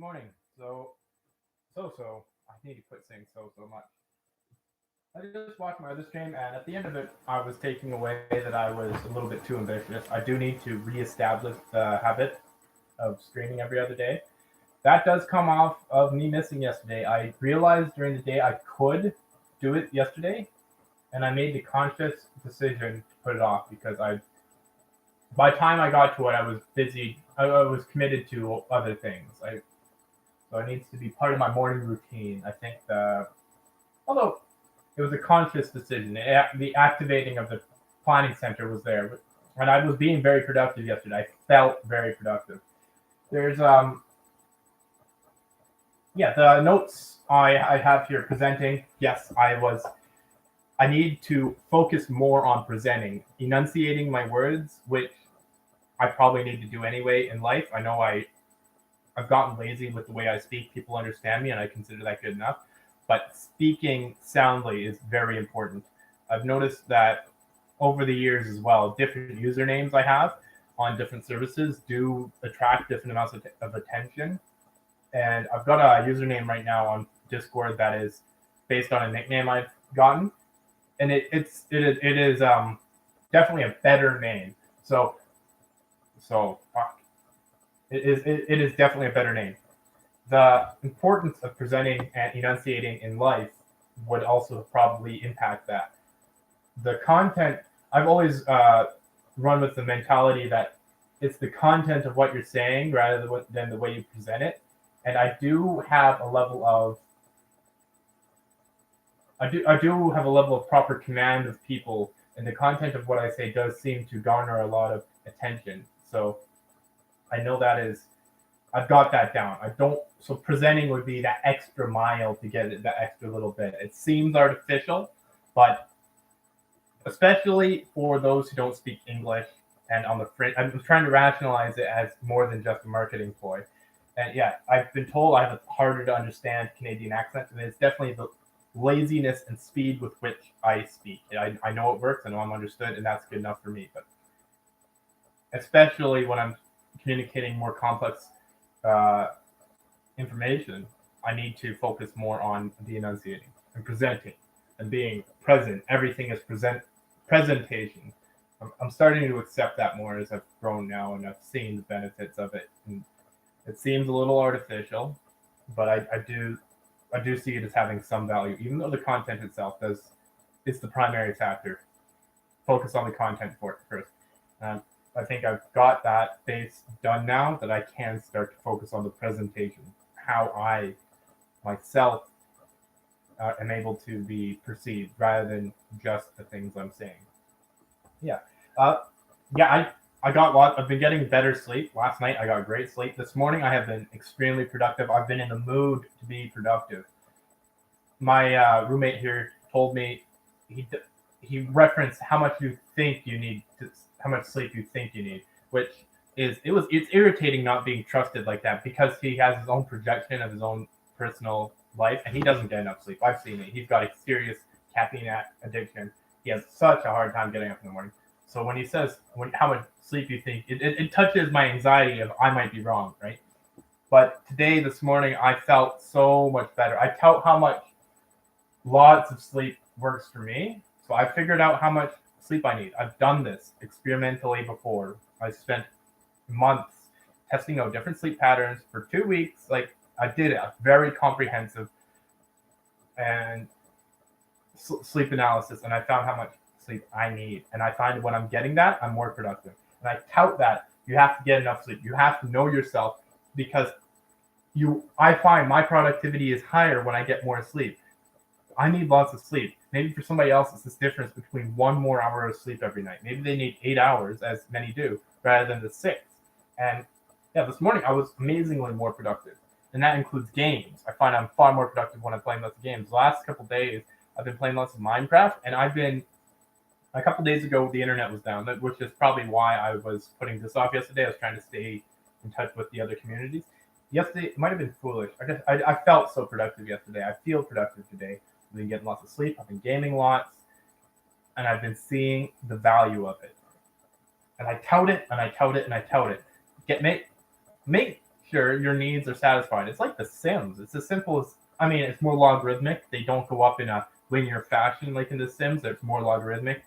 Morning. So, I need to quit saying so much. I just watched my other stream, and at the end of it, I was taking away that I was a little bit too ambitious. I do need to reestablish the habit of streaming every other day. That does come off of me missing yesterday. I realized during the day I could do it yesterday, and I made the conscious decision to put it off because by the time I got to it, I was busy. I was committed to other things. So it needs to be part of my morning routine. I think although it was a conscious decision, the activating of the planning center was there, and I was being very productive yesterday. I felt very productive. There's yeah, the notes I have here presenting. Yes, I need to focus more on presenting, enunciating my words, which I probably need to do anyway in life. I know I've gotten lazy with the way I speak. People understand me, and I consider that good enough. But speaking soundly is very important. I've noticed that over the years as well, different usernames I have on different services do attract different amounts of attention. And I've got a username right now on Discord that is based on a nickname I've gotten, and it is definitely a better name. So it is definitely a better name. The importance of presenting and enunciating in life would also probably impact that. The content, I've always run with the mentality that it's the content of what you're saying rather than the way you present it. And I do have a level of proper command of people, and the content of what I say does seem to garner a lot of attention. So I know I've got that down. I don't. So presenting would be that extra mile to get it, that extra little bit. It seems artificial, but especially for those who don't speak English and on the fringe, I'm trying to rationalize it as more than just a marketing ploy. And yeah, I've been told I have a harder to understand Canadian accent, and it's definitely the laziness and speed with which I speak. I know it works, I know I'm understood, and that's good enough for me. But especially when I'm communicating more complex uh, information, I need to focus more on the enunciating and presenting and being present. Everything is presentation. I'm starting to accept that more as I've grown now and I've seen the benefits of it. And it seems a little artificial, but I do see it as having some value, even though the content itself does. It's the primary factor. Focus on the content for it first. Um, I think I've got that base done now that I can start to focus on the presentation, how I myself am able to be perceived rather than just the things I'm saying. Yeah. Uh, yeah, I got lot. I've been getting better sleep. Last night I got great sleep. This morning I have been extremely productive. I've been in the mood to be productive. My roommate here told me he he referenced how much you think you need to, how much sleep you think you need, which it's irritating not being trusted like that because he has his own projection of his own personal life and he doesn't get enough sleep. I've seen it. He's got a serious caffeine addiction. He has such a hard time getting up in the morning. So when he says how much sleep you think, it touches my anxiety of I might be wrong, right? But today, this morning, I felt so much better. I felt how much lots of sleep works for me. So I figured out how much sleep I need. I've done this experimentally before. I spent months testing out different sleep patterns for 2 weeks. Like I did a very comprehensive and sleep analysis, and I found how much sleep I need. And I find when I'm getting that, I'm more productive. And I tout that you have to get enough sleep. You have to know yourself because I find my productivity is higher when I get more sleep. I need lots of sleep. Maybe for somebody else, it's this difference between one more hour of sleep every night. Maybe they need 8 hours, as many do, rather than the six. And yeah, this morning I was amazingly more productive. And that includes games. I find I'm far more productive when I'm playing lots of games. The last couple of days, I've been playing lots of Minecraft, and a couple of days ago, the internet was down, which is probably why I was putting this off yesterday. I was trying to stay in touch with the other communities. Yesterday, it might have been foolish. I felt so productive yesterday. I feel productive today. I've been getting lots of sleep. I've been gaming lots, and I've been seeing the value of it. And I tout it, and I tout it, and I tout it. Make sure, your needs are satisfied. It's like The Sims. It's as simple as, I mean, it's more logarithmic. They don't go up in a linear fashion like in The Sims. It's more logarithmic.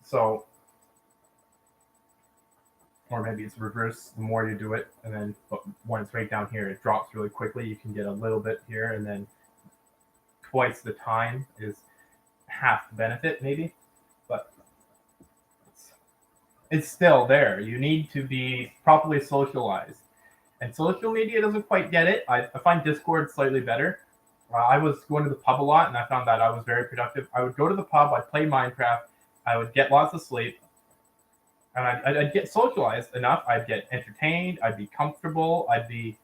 So, or maybe it's reverse. The more you do it, and then but when it's right down here, it drops really quickly. You can get a little bit here, and then twice the time is half the benefit, maybe. But it's still there. You need to be properly socialized. And social media doesn't quite get it. I find Discord slightly better. I was going to the pub a lot, and I found that I was very productive. I would go to the pub, I'd play Minecraft, I would get lots of sleep, and I'd get socialized enough. I'd get entertained, I'd be comfortable, I'd be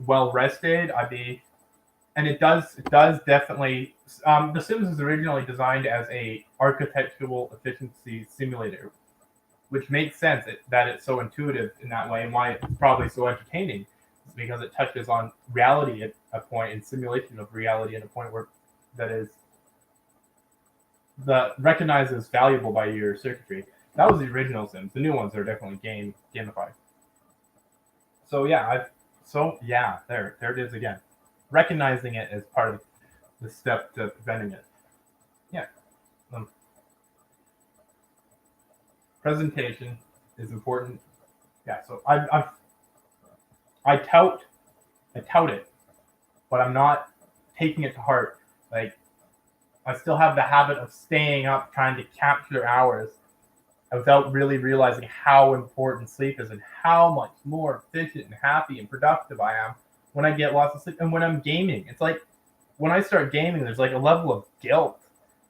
well rested, and it does definitely. The Sims is originally designed as a architectural efficiency simulator, which makes sense that it's so intuitive in that way, and why it's probably so entertaining. It's because it touches on reality at a point, and simulation of reality at a point where that is recognized as valuable by your circuitry. That was the original Sims. The new ones are definitely gamified. So yeah, there it is again. Recognizing it as part of the step to preventing it. Yeah. Presentation is important. Yeah, so I tout it, but I'm not taking it to heart. Like, I still have the habit of staying up trying to capture hours without really realizing how important sleep is and how much more efficient and happy and productive I am when I get lots of sleep. And when I'm gaming, it's like when I start gaming, there's like a level of guilt.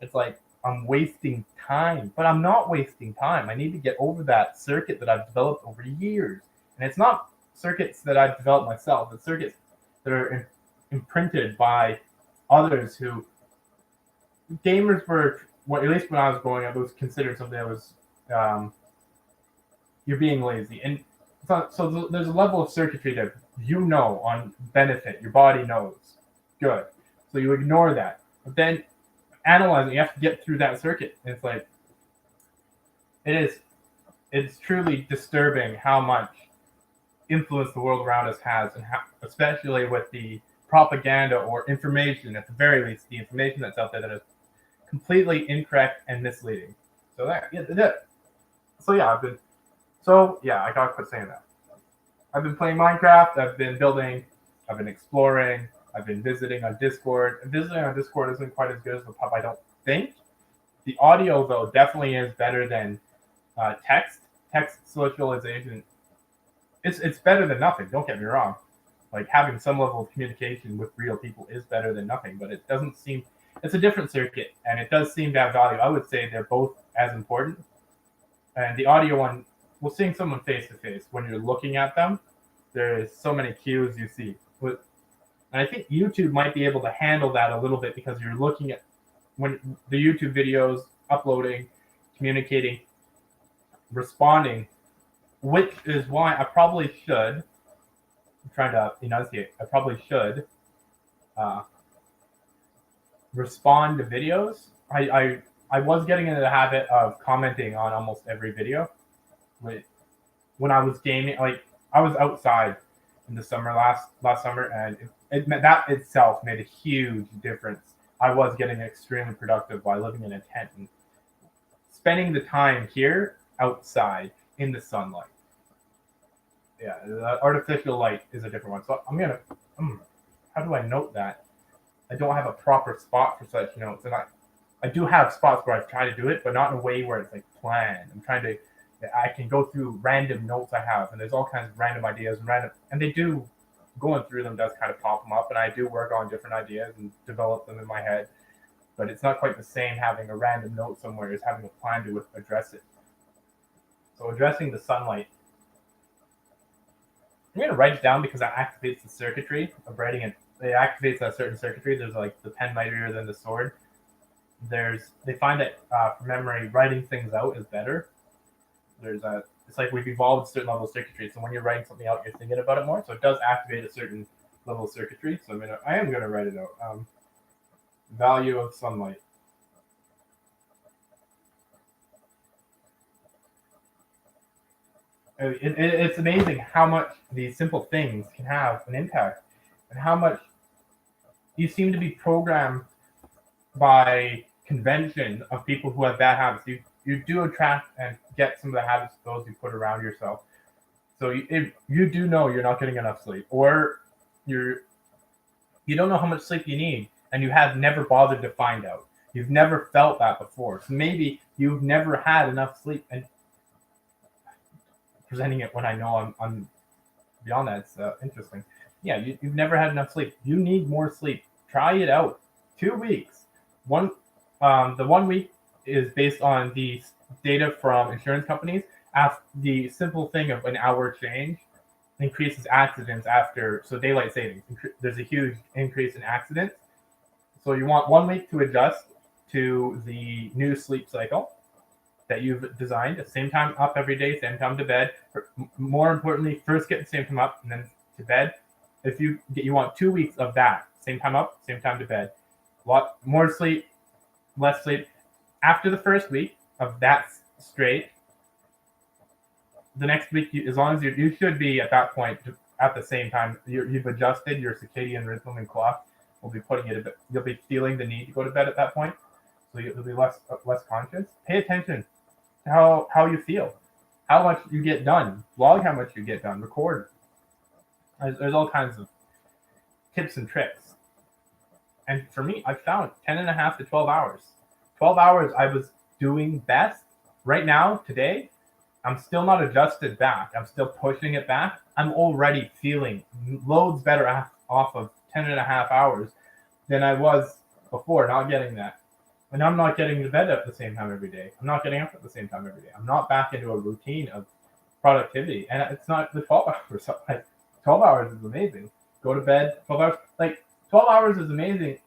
It's like I'm wasting time, but I'm not wasting time. I need to get over that circuit that I've developed over years. And it's not circuits that I've developed myself, it's circuits that are imprinted by others who gamers were, well, at least when I was growing up, it was considered something that was you're being lazy. And so there's a level of circuitry that on benefit, your body knows. Good. So you ignore that. But then analyzing, you have to get through that circuit. And it's like, it's truly disturbing how much influence the world around us has, and how, especially with the propaganda or information, at the very least, the information that's out there that is completely incorrect and misleading. So I gotta quit saying that. I've been playing Minecraft, I've been building, I've been exploring, I've been visiting on Discord. Visiting on Discord isn't quite as good as the pub, I don't think. The audio, though, definitely is better than text. Text socialization, it's better than nothing, don't get me wrong. Like, having some level of communication with real people is better than nothing, but it doesn't seem, it's a different circuit, and it does seem to have value. I would say they're both as important. And the audio one, well, seeing someone face to face, when you're looking at them, there's so many cues you see. And I think YouTube might be able to handle that a little bit, because you're looking at when the YouTube videos, uploading, communicating, responding, which is why I probably should, I'm trying to enunciate, I probably should respond to videos. I was getting into the habit of commenting on almost every video. When I was gaming, like, I was outside in the summer last summer, and that itself made a huge difference. I was getting extremely productive by living in a tent and spending the time here outside in the sunlight. Yeah, the artificial light is a different one. So how do I note that? I don't have a proper spot for such notes, and I do have spots where I try to do it, but not in a way where it's like planned. I can go through random notes I have, and there's all kinds of random ideas and they do, going through them does kind of pop them up, and I do work on different ideas and develop them in my head. But it's not quite the same having a random note somewhere as having a plan to address it. So addressing the sunlight, I'm going to write it down because that activates the circuitry of writing it. It activates a certain circuitry. There's like the pen mightier than the sword. They find that for memory, writing things out is better. It's like we've evolved a certain level of circuitry. So when you're writing something out, you're thinking about it more. So it does activate a certain level of circuitry. So I am gonna write it out. Value of sunlight. It's amazing how much these simple things can have an impact, and how much you seem to be programmed by convention of people who have bad habits. You do attract and get some of the habits of those you put around yourself. So if you do know you're not getting enough sleep, or you don't know how much sleep you need, and you have never bothered to find out. You've never felt that before. So maybe you've never had enough sleep, and presenting it when I know I'm beyond that, it's interesting. Yeah, you've never had enough sleep. You need more sleep. Try it out. 2 weeks. The 1 week is based on the data from insurance companies. The simple thing of an hour change increases accidents after daylight savings. There's a huge increase in accidents. So you want 1 week to adjust to the new sleep cycle that you've designed. Same time up every day, same time to bed. More importantly, first get the same time up and then to bed. If you want 2 weeks of that, same time up, same time to bed. A lot more sleep, less sleep. After the first week of that straight, the next week, as long as you should be at that point at the same time, you've adjusted your circadian rhythm and clock. Will be putting it a bit. You'll be feeling the need to go to bed at that point, so you'll be less conscious. Pay attention to how you feel, how much you get done. Log how much you get done. Record. There's all kinds of tips and tricks. And for me, I found 10.5 to 12 hours. 12 hours I was doing best. Right now, today, I'm still not adjusted back. I'm still pushing it back. I'm already feeling loads better off of 10.5 hours than I was before, not getting that. And I'm not getting to bed at the same time every day. I'm not getting up at the same time every day. I'm not back into a routine of productivity. And it's not the 12 hours. Like, 12 hours is amazing. Go to bed, 12 hours. Like, 12 hours is amazing.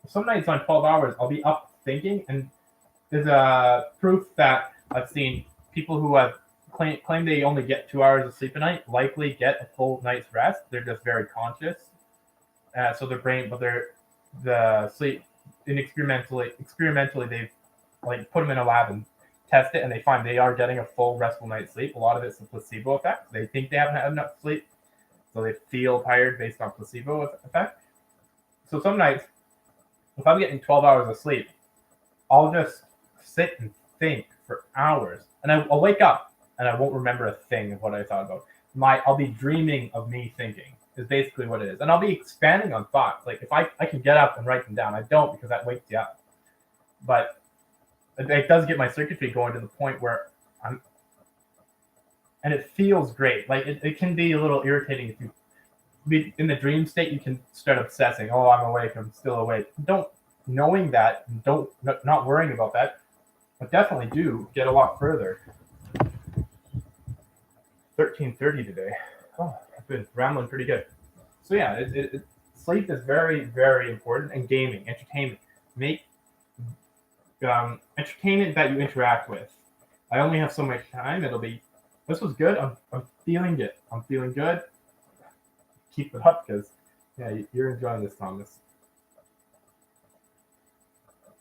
Some nights on 12 hours, I'll be up thinking. And there's a proof that I've seen people who have claim they only get 2 hours of sleep a night likely get a full night's rest. They're just very conscious. So their brain, but the sleep, and experimentally they've put them in a lab and test it, and they find they are getting a full restful night's sleep. A lot of it's a placebo effect. They think they haven't had enough sleep, so they feel tired based on placebo effect. So some nights, if I'm getting 12 hours of sleep, I'll just sit and think for hours, and I'll wake up and I won't remember a thing of what I thought about. I'll be dreaming of me thinking. Is basically what it is. And I'll be expanding on thoughts. Like if I can get up and write them down. I don't, because that wakes you up. But it does get my circuitry going to the point where and it feels great. Like it can be a little irritating if you be in the dream state. You can start obsessing. Oh, I'm awake. I'm still awake. Knowing that, not worrying about that, but definitely do get a lot further. 13:30 today. Oh, I've been rambling pretty good. So yeah, sleep is very, very important. And gaming, entertainment. Make entertainment that you interact with. I only have so much time. This was good. I'm feeling it. I'm feeling good. Keep it up, because yeah, you're enjoying this, Thomas.